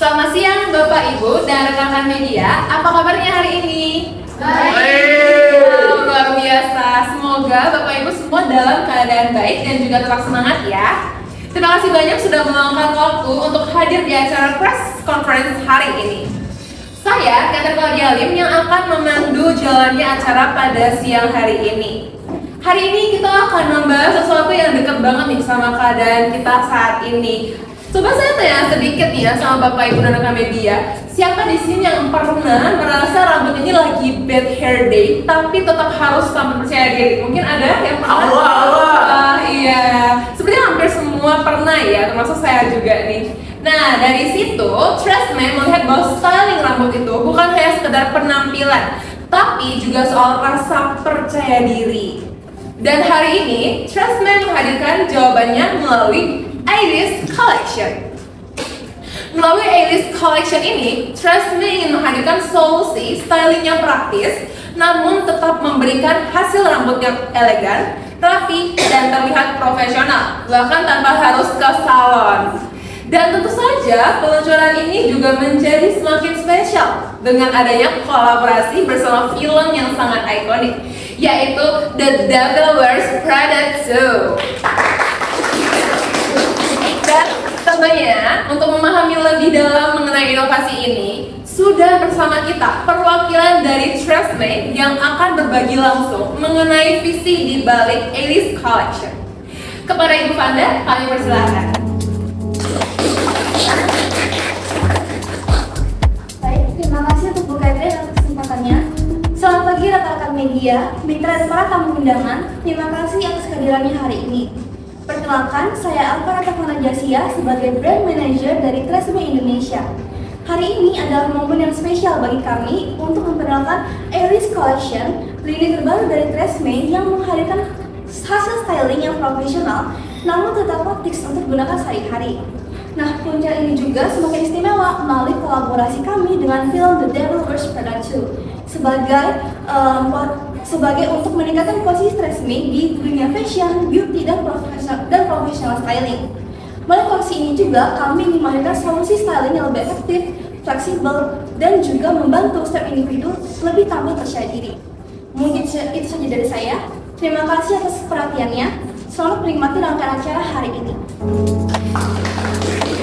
Selamat siang Bapak Ibu dan rekan-rekan media. Apa kabarnya hari ini? Baik. Luar biasa. Semoga Bapak Ibu semua dalam keadaan baik dan juga tetap semangat ya. Terima kasih banyak sudah meluangkan waktu untuk hadir di acara press conference hari ini. Saya Kata Claudia Lim yang akan memandu jalannya acara pada siang hari ini. Hari ini kita akan membahas sesuatu yang dekat banget nih sama keadaan kita saat ini. Coba saya tanya sedikit nih ya sama Bapak Ibu dan rekan media. Siapa di sini yang pernah merasa rambut ini lagi bad hair day, tapi tetap harus tampil percaya diri? Mungkin ada yang pernah? Iya. Sepertinya hampir semua pernah ya, termasuk saya juga nih. Nah, dari situ, Trustman melihat bahwa styling rambut itu bukan hanya sekedar penampilan, tapi juga soal rasa percaya diri. Dan hari ini, Trustman menghadirkan jawabannya melalui Iris Collection. Melalui Iris Collection ini, Trustman ingin menghadirkan solusi styling yang praktis, namun tetap memberikan hasil rambut yang elegan, rapi, dan terlihat profesional, bahkan tanpa harus ke salon. Dan tentu saja peluncuran ini juga menjadi semakin spesial dengan adanya kolaborasi bersama film yang sangat ikonik, yaitu The Devil Wears Prada 2. Dan tentunya untuk memahami lebih dalam mengenai inovasi ini, sudah bersama kita perwakilan dari Trustmate yang akan berbagi langsung mengenai visi di balik Iris Collection. Kepada Ibu Fanda, kami persilakan. Baik, terima kasih untuk Bu Catherine atas kesempatannya. Selamat pagi rekan-rekan media, mitra dan para tamu undangan. Terima kasih atas kehadirannya hari ini. Perkenalkan, saya Alfarata Jasia sebagai Brand Manager dari Trustmate Indonesia. Hari ini adalah momen yang spesial bagi kami untuk memperkenalkan Iris Collection, lini terbaru dari Trustmate yang menghadirkan hasil styling yang profesional namun tetap praktis untuk digunakan sehari-hari. Nah, peluncuran ini juga semakin istimewa melalui kolaborasi kami dengan film The Devil Wears Prada 2 sebagai untuk meningkatkan posisi Trustmate di dunia fashion, beauty, dan professional styling. Melalui koleksi ini juga kami ingin menghadirkan solusi styling yang lebih efektif, fleksibel, dan juga membantu setiap individu lebih tampil percaya diri. Mungkin itu saja dari saya. Terima kasih atas perhatiannya. Selamat menikmati rangkaian acara hari ini.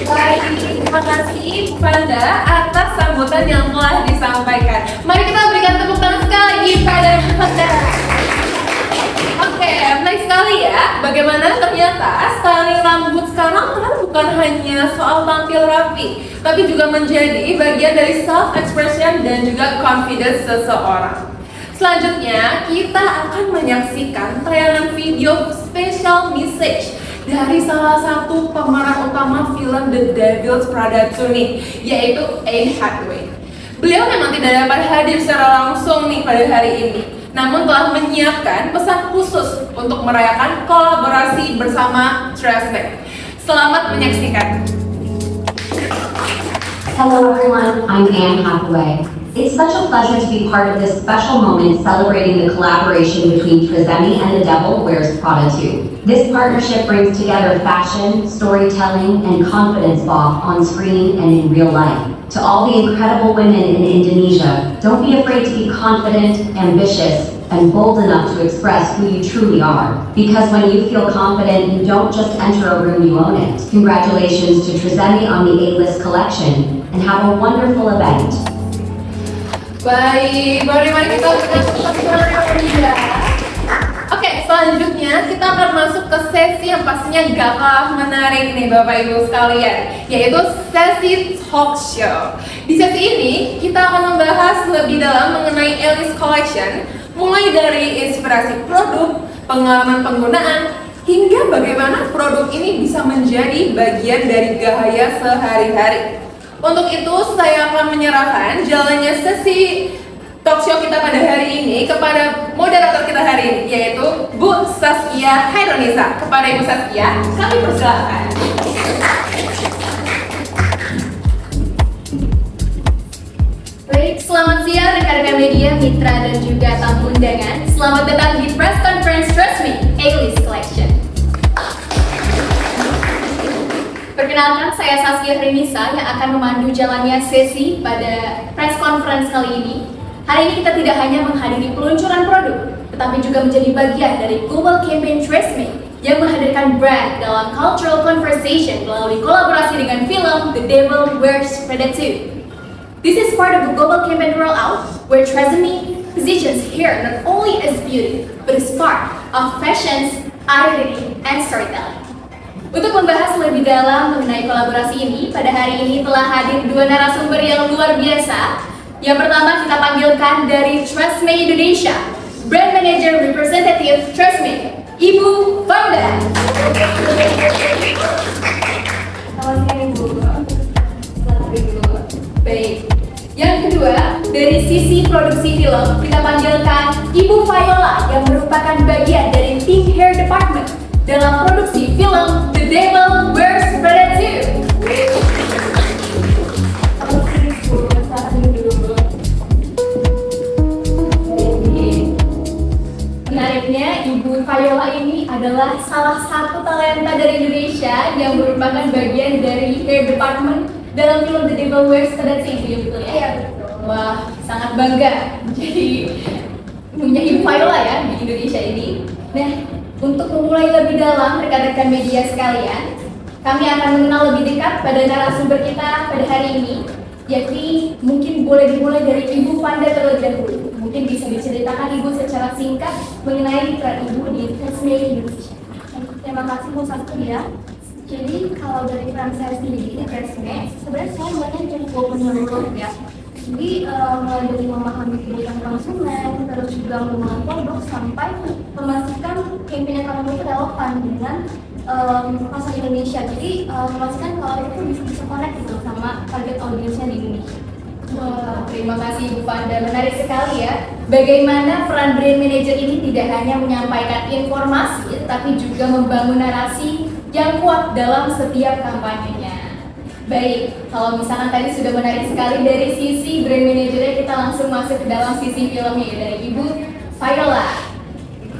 Baik, terima kasih Fanda atas sambutan yang telah disampaikan. Mari kita berikan tepuk tangan sekali lagi pada Fanda. Oke, menarik sekali ya. Bagaimana ternyata styling rambut sekarang kan bukan hanya soal tampil rapi, tapi juga menjadi bagian dari self-expression dan juga confidence seseorang. Selanjutnya, kita akan menyaksikan tayangan video special message dari salah satu pemeran utama film The Devil's Prada 2 nih, yaitu Anne Hathaway. Beliau memang tidak dapat hadir secara langsung nih pada hari ini, namun telah menyiapkan pesan khusus untuk merayakan kolaborasi bersama Trustmate. Selamat menyaksikan. Hello everyone, I'm Anne Hathaway. It's such a pleasure to be part of this special moment celebrating the collaboration between Trustmate and The Devil Wears Prada 2. This partnership brings together fashion, storytelling, and confidence both on screen and in real life. To all the incredible women in Indonesia, don't be afraid to be confident, ambitious, and bold enough to express who you truly are. Because when you feel confident, you don't just enter a room, you own it. Congratulations to Trustmate on the A-List collection, and have a wonderful event. Baik, mari kita ya. Oke, selanjutnya kita akan masuk ke sesi yang pastinya gak kalah menarik nih Bapak Ibu sekalian, yaitu sesi talk show. Di sesi ini kita akan membahas lebih dalam mengenai Iris Collection, mulai dari inspirasi produk, pengalaman penggunaan, hingga bagaimana produk ini bisa menjadi bagian dari gaya sehari-hari. Untuk itu, saya akan menyerahkan jalannya sesi talk show kita pada hari ini kepada moderator kita hari ini, yaitu Bu Saskia Hairunisa. Kepada Ibu Saskia, kami persilakan. Baik, selamat siang rekan-rekan media, mitra, dan juga tamu undangan. Selamat datang di Press Conference Trustmate A-List Collection. Perkenalkan, saya Saskia Renisa yang akan memandu jalannya sesi pada press conference kali ini. Hari ini kita tidak hanya menghadiri peluncuran produk, tetapi juga menjadi bagian dari Global Campaign TRESemmé yang menghadirkan brand dalam cultural conversation melalui kolaborasi dengan film The Devil Wears Prada 2. This is part of the Global Campaign rollout, where TRESemmé positions hair not only as beauty, but as part of fashion's identity and storytelling. Untuk membahas lebih dalam mengenai kolaborasi ini, pada hari ini telah hadir dua narasumber yang luar biasa. Yang pertama kita panggilkan dari TRESemmé Indonesia, Brand Manager Representative TRESemmé, Ibu Vanda. Selamat siang Ibu. Baik. Yang kedua, dari sisi produksi film, kita panggilkan Ibu Viola yang merupakan bagian dari tim hair department dalam produksi film The Devil Wears Prada 2. Menariknya, Ibu Viola ini adalah salah satu talenta dari Indonesia yang merupakan bagian dari hair department dalam film The Devil Wears Prada 2, betul ya? Iya, betul. Wah, sangat bangga jadi punya Ibu Viola ya di Indonesia ini. Nah, untuk memulai lebih dalam rekan-rekan media sekalian, kami akan mengenal lebih dekat pada narasumber kita pada hari ini. Jadi mungkin boleh dimulai dari Ibu Vanda terlebih dahulu. Mungkin bisa diceritakan Ibu secara singkat mengenai peran Ibu di TRESemmé Indonesia. Terima kasih Bu Saskia. Jadi kalau dari peran saya sendiri di TRESemmé, sebenarnya saya banyak cukup menyeluruh ya. Jadi mulai dari memahami kebutuhan konsumen, terus juga memahami produk sampai memastikan campaign yang kami buat relevan dengan pasar Indonesia. Jadi memastikan kalau itu bisa connect gitu sama target audiensnya di Indonesia. Wah, terima kasih Ibu Vanda, menarik sekali ya. Bagaimana peran brand manager ini tidak hanya menyampaikan informasi, tetapi juga membangun narasi yang kuat dalam setiap kampanyenya. Baik, kalau misalkan tadi sudah menarik sekali dari sisi brand managernya, kita langsung masuk ke dalam sisi filmnya ya, dari Ibu Viola.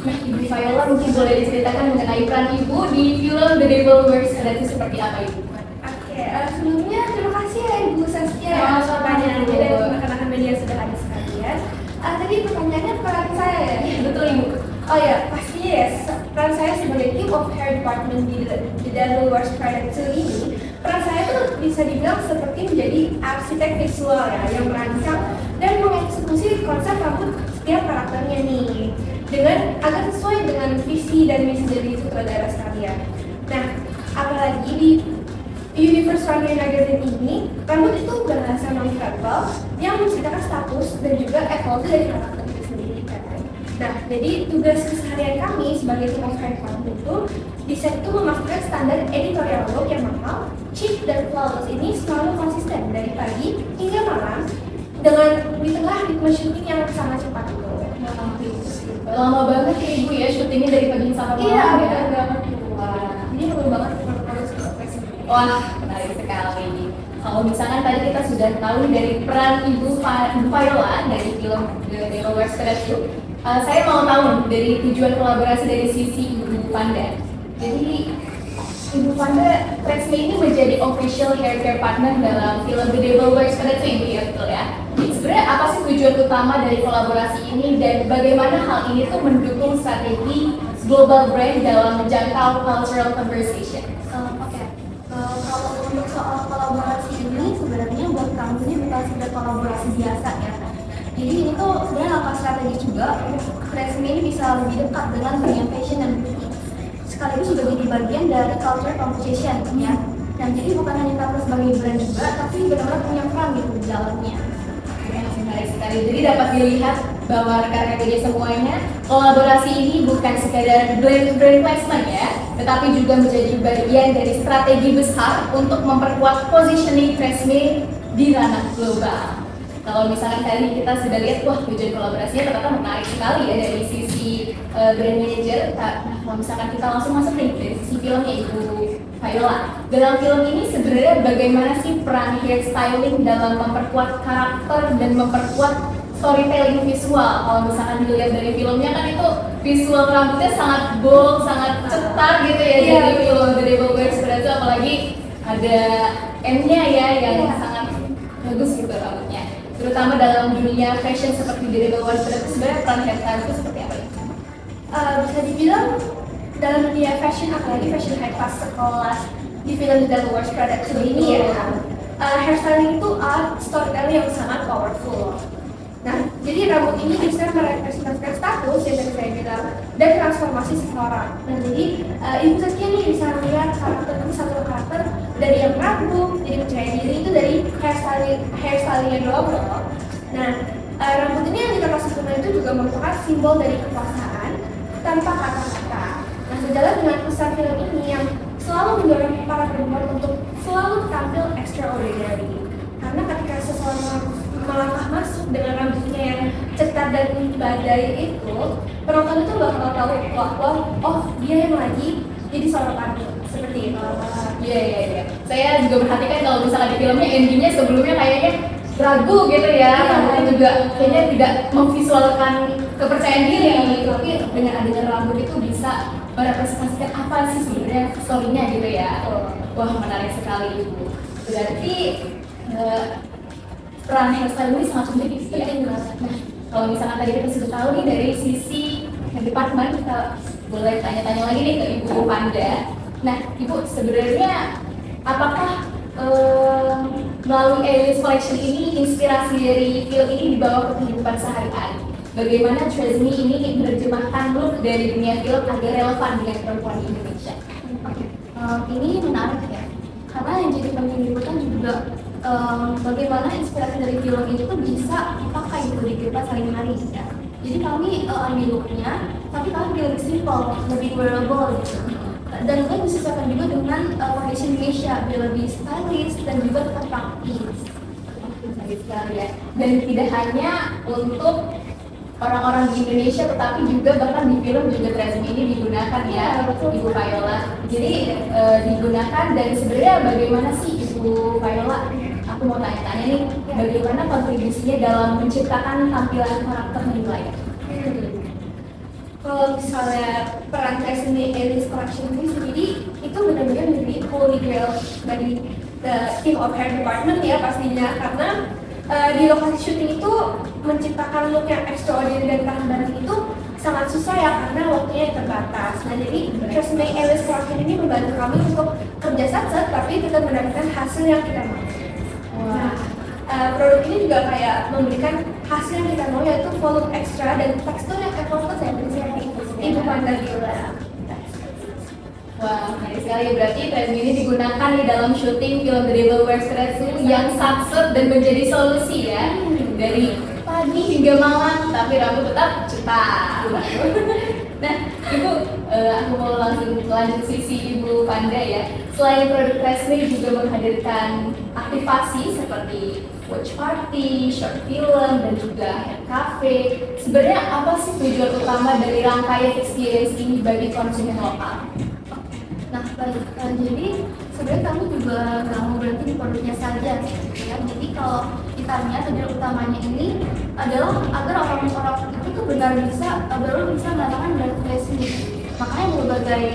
Nah, Ibu Viola mungkin boleh diceritakan mengenai peran Ibu di film The Devil Wears Prada 2 seperti apa Ibu? Oke, sebelumnya terima kasih ya Ibu Saskia Sama-sama, pertanyaannya Bu. dan rekan-rekan media sudah hadir sekalian. Tadi pertanyaannya peran saya ya? Betul Ibu. Oh ya, pastinya ya, peran saya sebagai Team of Hair Department di The Devil Wears Prada 2 ini, peran saya tuh bisa dibilang seperti menjadi arsitek visual ya, yang merancang dan mengeksekusi konsep rambut setiap karakternya nih, dengan agar sesuai dengan visi dan misi dari sutradara sekalian. Nah, apalagi di Universe Runway Magazine ini, rambut itu berhasil non-verbal yang menceritakan status dan juga evolusi dari karakter itu sendiri kan. Nah, jadi tugas keseharian kami sebagai tim of hair department itu di set itu memastikan standar editorial look yang mahal, cheap dan flawless ini selalu konsisten dari pagi hingga malam dengan di tengah ritme syuting yang sangat cepat itu. Lama banget ya Ibu ya syutingnya dari pagi sampai malam. Iya, ya? benar banget. Wah. Jadi perlu banget produksi profesi. Wah, menarik sekali. Kalau misalkan tadi kita sudah tahu dari peran Ibu Viola dari film The Devil Wears Prada 2, saya mau tahu dari tujuan kolaborasi dari sisi Ibu Vanda. Jadi Ibu Vanda, TRESemmé ini menjadi official hair care partner dalam film The Devil Wears Prada 2 Ibu ya, betul ya? Sebenarnya apa sih tujuan utama dari kolaborasi ini dan bagaimana hal ini tuh mendukung strategi global brand dalam menjangkau cultural conversation? Oke. Kalau untuk soal kolaborasi ini sebenarnya buat kami ini bukan sekedar kolaborasi biasa ya. Jadi ini tuh sebenarnya langkah strategi juga untuk TRESemmé ini bisa lebih dekat dengan dunia fashion dan beauty. Sekaligus juga jadi bagian dari cultural conversation ya. Dan jadi bukan hanya kami sebagai brand juga, tapi benar-benar punya peran gitu di dalamnya. Menarik sekali. Jadi dapat dilihat bahwa rekan-rekan media semuanya, kolaborasi ini bukan sekadar brand placement ya, tetapi juga menjadi bagian dari strategi besar untuk memperkuat positioning TRESemmé di ranah global. Kalau misalkan tadi kita sudah lihat, wah tujuan kolaborasinya ternyata menarik sekali ya dari sisi brand manager. Nah, kalau misalkan kita langsung masuk nih dari sisi filmnya Ibu Viola. Dalam film ini sebenarnya bagaimana sih peran hairstyling dalam memperkuat karakter dan memperkuat storytelling visual? Kalau misalkan dilihat dari filmnya kan itu visual rambutnya sangat bold, sangat cetar gitu ya dari film The Devil Wears Prada 2, apalagi ada M-nya ya yang sangat bagus gitu rambutnya. Terutama dalam dunia fashion seperti durable wear itu sebenarnya peran hairstyle itu seperti apa? Bisa dibilang dalam dunia fashion, apalagi fashion high class sekelas di film The Worst Product ini ya, hairstyling itu art storytelling yang sangat powerful. Nah, jadi rambut ini bisa merepresentasikan status yang tadi saya bilang dan transformasi seseorang. Nah, jadi ibu Saskia nih bisa melihat karakter ini satu karakter dari yang ragu, jadi percaya diri itu dari hairstylingnya doang loh. Nah, rambut ini yang kita sempurna itu juga merupakan simbol dari kekuasaan tanpa kata-kata. Nah, sejalan dengan pesan film ini yang selalu mendorong para perempuan untuk selalu tampil extraordinary. Karena ketika seseorang melangkah masuk dengan rambutnya yang cetar dan badai itu, penonton itu bakal tahu bahwa oh dia yang lagi jadi sorotan seperti itu. Iya. Saya juga perhatikan kalau misalnya di filmnya endingnya sebelumnya kayaknya ragu gitu ya, rambutnya juga kayaknya tidak memvisualkan kepercayaan diri. Tapi dengan adanya rambut itu bisa merepresentasikan apa sih sebenarnya story-nya gitu ya. Wah, menarik sekali Ibu. Berarti peran hairstyle ini sangat penting ya. Nah, kalau misalkan tadi kita sudah tahu nih dari sisi departemen, kita boleh tanya-tanya lagi nih ke Ibu Panda. Nah, Ibu sebenarnya apakah melalui Alice Collection ini inspirasi dari film ini dibawa ke kehidupan sehari-hari? Bagaimana Tresemme ini menerjemahkan look dari dunia film agar relevan dengan perempuan di Indonesia? Ini menarik ya, karena yang jadi penting dibutuhkan juga bagaimana inspirasi dari film ini tuh bisa dipakai gitu di kehidupan sehari-hari ya. Jadi kami ambil looknya, tapi kami lebih simple, lebih wearable gitu. Dan juga disesuaikan juga dengan fashion Indonesia, biar lebih stylish dan juga tetap praktis. Sekali ya. Dan tidak hanya untuk orang-orang di Indonesia, tetapi juga bahkan di film juga Tresemme ini digunakan ya, Ibu Viola. Jadi digunakan dan sebenarnya bagaimana sih Ibu Viola? Aku mau tanya-tanya nih, bagaimana kontribusinya dalam menciptakan tampilan karakter di layar? Kalau misalnya peran Tresemme Alice Collection ini sendiri itu benar-benar menjadi holy grail dari the team of hair department ya pastinya, karena di lokasi syuting itu menciptakan look yang extraordinary dan tahan banting itu sangat susah ya karena waktunya yang terbatas. Nah, jadi Tresemme Alice Collection ini membantu kami untuk kerja satset tapi tetap mendapatkan hasil yang kita mau. Nah, produk ini juga kayak memberikan hasil yang kita mau, yaitu volume ekstra dan tekstur yang effortless ya seperti Ibu Panda bilang. Wah, menarik sekali ya. Berarti Tresemme ini digunakan di dalam syuting film The Devil Wears Prada yang satset dan menjadi solusi ya. Dari pagi hingga malam, tapi rambut tetap cetar. Nah, Ibu, aku mau langsung lanjut sisi Ibu Panda ya. Selain produk Tresemme juga menghadirkan aktivasi seperti watch party, short film, dan juga hair cafe. Sebenarnya apa sih tujuan utama dari rangkaian experience ini bagi konsumen lokal? Nah, baik. Jadi sebenarnya kami juga nggak mau berhenti di produknya saja, ya. Jadi kalau ditanya tujuan utamanya ini adalah agar orang-orang itu tuh benar bisa mengatakan brand Tresemme. Makanya berbagai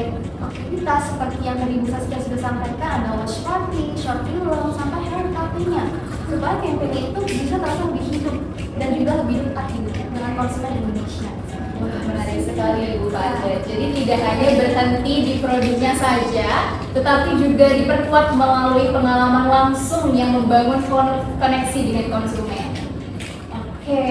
aktivitas seperti yang tadi Bu Saskia sudah sampaikan, ada watch party, short film, sampai hair cafe-nya, supaya campaign itu bisa terasa lebih hidup dan juga lebih dekat dengan konsumen Indonesia. Wah, menarik sekali Ibu Panda. Jadi tidak hanya berhenti di produknya saja, tetapi juga diperkuat melalui pengalaman langsung yang membangun koneksi dengan konsumen. Oke,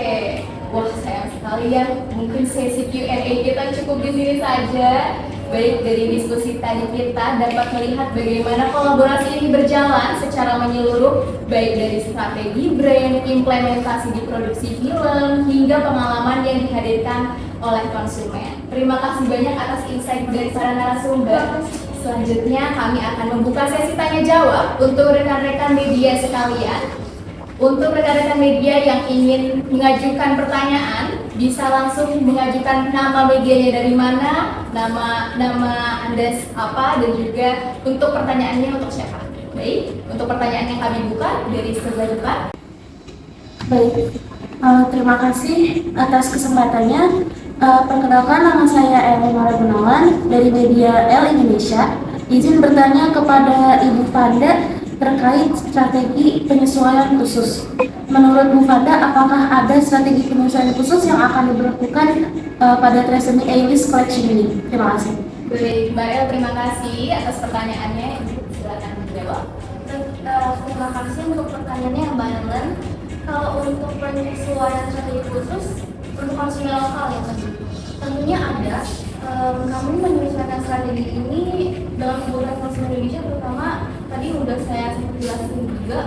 wah sayang sekali ya. Mungkin sesi Q&A kita cukup di sini saja. Baik, dari diskusi tadi kita dapat melihat bagaimana kolaborasi ini berjalan secara menyeluruh, baik dari strategi brand, implementasi di produksi film, hingga pengalaman yang dihadirkan oleh konsumen. Terima kasih banyak atas insight dari para narasumber. Selanjutnya kami akan membuka sesi tanya jawab untuk rekan-rekan media sekalian. Untuk rekan-rekan media yang ingin mengajukan pertanyaan, bisa langsung mengajukan nama medianya dari mana, nama Anda apa, dan juga untuk pertanyaannya untuk siapa. Baik, untuk pertanyaan yang kami buka dari sebelah depan. Baik, terima kasih atas kesempatannya. Perkenalkan, nama saya Elena Gunawan dari media L Indonesia. Izin bertanya kepada Ibu Fanda terkait strategi penyesuaian khusus. Menurut Bu Fanda, apakah ada strategi penyesuaian khusus yang akan diberlakukan pada Tresemme A-List Collection ini? Terima kasih. Baik, Mbak El, terima kasih atas pertanyaannya. Ibu, silakan menjawab. Terima kasih untuk pertanyaannya Mbak Ellen. Kalau untuk penyesuaian strategi khusus untuk konsumen lokal ya tadi, tentunya ada. Kami menyesuaikan strategi ini dalam kebutuhan konsumen Indonesia, terutama tadi udah saya sempat jelasin juga,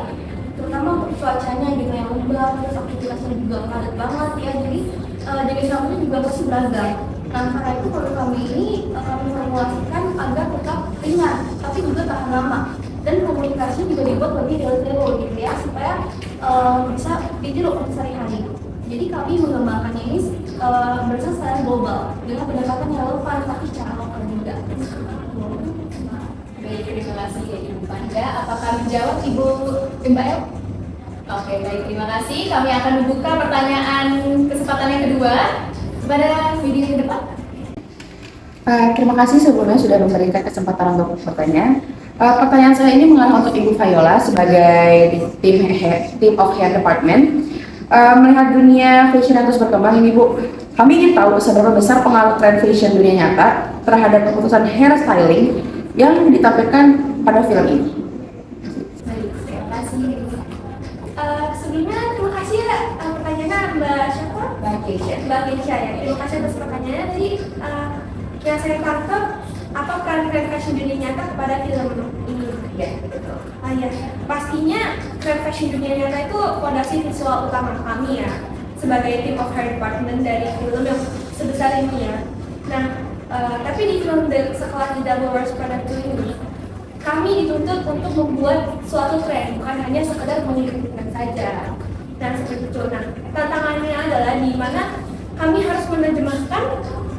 terutama untuk cuacanya gitu yang lembab, terus aktivitasnya juga padat banget ya, jadi jenis rambutnya juga pasti beragam. Nah, karena itu produk kami ini kami formulasikan agar tetap ringan, tapi juga tahan lama. Dan komunikasi juga dibuat lebih detail gitu ya, supaya bisa ditiru sehari-hari. Jadi kami mengembangkannya ini berdasarkan secara global dengan pendekatan yang relevan tapi secara lokal juga. Baik, terima kasih ya Ibu Fanda. Apakah menjawab Ibu Mbak El? Oke, baik, terima kasih. Kami akan membuka pertanyaan kesempatan yang kedua kepada video yang depan. Terima kasih sebelumnya sudah memberikan kesempatan untuk bertanya. Pertanyaan saya ini mengarah untuk Ibu Viola sebagai tim of hair department. Melihat dunia fashion yang terus berkembang ini Bu, kami ingin tahu seberapa besar pengaruh tren fashion dunia nyata terhadap keputusan hairstyling yang ditampilkan pada film ini. Baik, terima kasih. Sebelumnya terima kasih ya pertanyaannya Mbak siapa? Mbak Keisha. Mbak Keisha ya. Terima kasih atas pertanyaannya. Tadi yang saya tangkap apa peran tren fashion dunia nyata kepada film ini? Ya, betul. Ya, pastinya tren fashion dunia nyata itu fondasi visual utama kami ya, sebagai tim of hair department dari film yang sebesar ini ya. Nah, tapi di film sekelas The Double Wears Prada 2 ini, kami dituntut untuk membuat suatu tren, bukan hanya sekedar mengikuti tren saja. Nah, seperti itu. Nah, tantangannya adalah di mana kami harus menerjemahkan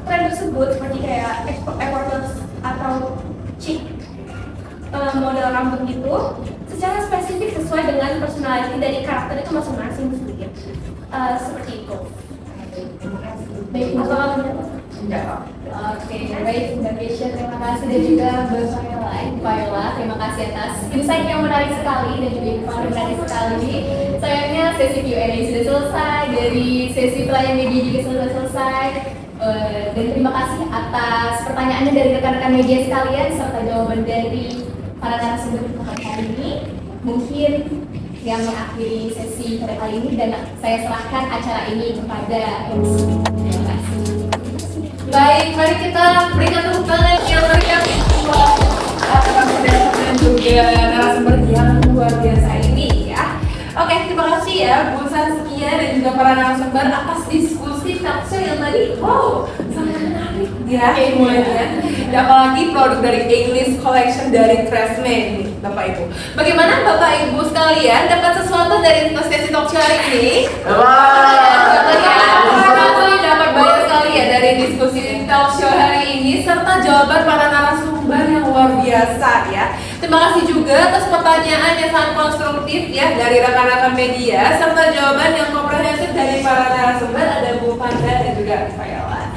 tren tersebut seperti kayak effortless atau chic model rambut gitu secara spesifik sesuai dengan personality dari karakter itu masing-masing sedikit. Seperti itu. Terima kasih. Baik, Apakah menjawab? Oke, baik Mbak Keisha, terima kasih dan juga Mbak Viola, terima kasih atas insight yang menarik sekali dan juga informasi menarik sekali. Sayangnya sesi Q&A sudah selesai, dari sesi pelayan media juga sudah selesai. Dan terima kasih atas pertanyaannya dari rekan-rekan media sekalian serta jawaban dari para narasumber pada kali ini. Mungkin yang mengakhiri sesi pada kali ini dan saya serahkan acara ini kepada MC. Terima kasih. Baik, mari kita berikan tepuk tangan yang meriah untuk narasumber dan juga narasumber yang luar biasa ini ya. Oke, terima kasih ya Bu Saskia dan juga para narasumber atas diskusi talkshow yang tadi. Wow, sangat menarik ya semuanya. Dan apalagi produk dari A-List Collection dari Tresemme ini, Bapak Ibu. Bagaimana Bapak Ibu sekalian dapat sesuatu dari sesi talkshow hari ini? Dapat banyak sekali ya dari diskusi talkshow hari ini serta jawaban para narasumber yang luar biasa ya. Terima kasih juga atas pertanyaan yang sangat konstruktif ya dari rekan-rekan media serta jawaban yang komprehensif dari para narasumber, ada Bu Fanda dan juga Viola.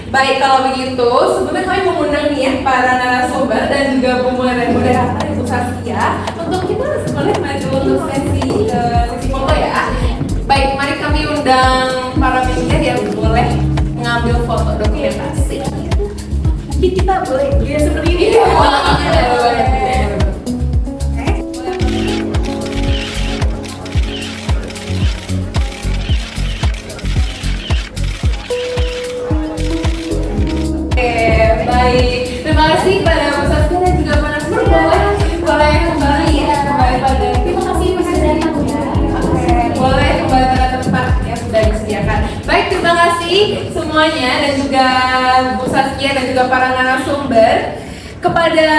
Baik, kalau begitu sebelumnya kami mengundang nih ya para narasumber dan juga Bu moderator Ibu Saskia untuk kita boleh maju untuk sesi foto ya. Baik, mari kami undang para media yang boleh mengambil foto dokumentasi. Kita boleh ya seperti ini ya. Baik, terima kasih pada Bu Saskia dan juga Pak Nasir. Boleh kembali ya, kembali pada. Terima kasih Mas Dani ya. Boleh kembali pada tempat yang sudah disediakan. Baik, terima kasih semuanya dan juga Bu Saskia dan juga para narasumber. Kepada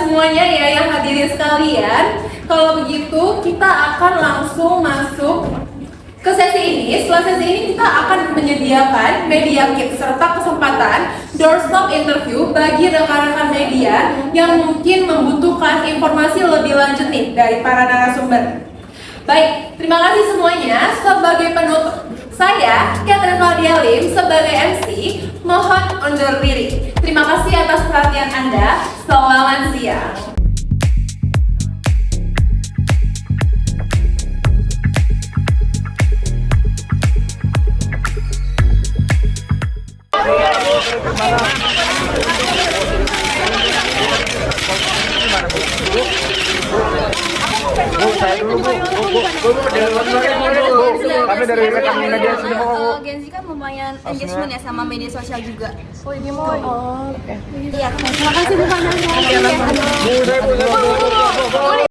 semuanya ya yang hadirin sekalian, kalau begitu kita akan langsung masuk ke sesi ini. Setelah sesi ini kita akan menyediakan media kit serta kesempatan doorstop interview bagi rekan-rekan media yang mungkin membutuhkan informasi lebih lanjut nih dari para narasumber. Baik, terima kasih semuanya. Saya, Catherine Claudia Lim, sebagai MC, mohon undur diri. Terima kasih atas perhatian Anda. Selamat siang. Kami dari rekan media sini mau. Gen Z kan lumayan engagement ya sama media sosial juga. Oh ini mau. Oh, oke. Iya, Terima kasih Bu Fanda. Bu, saya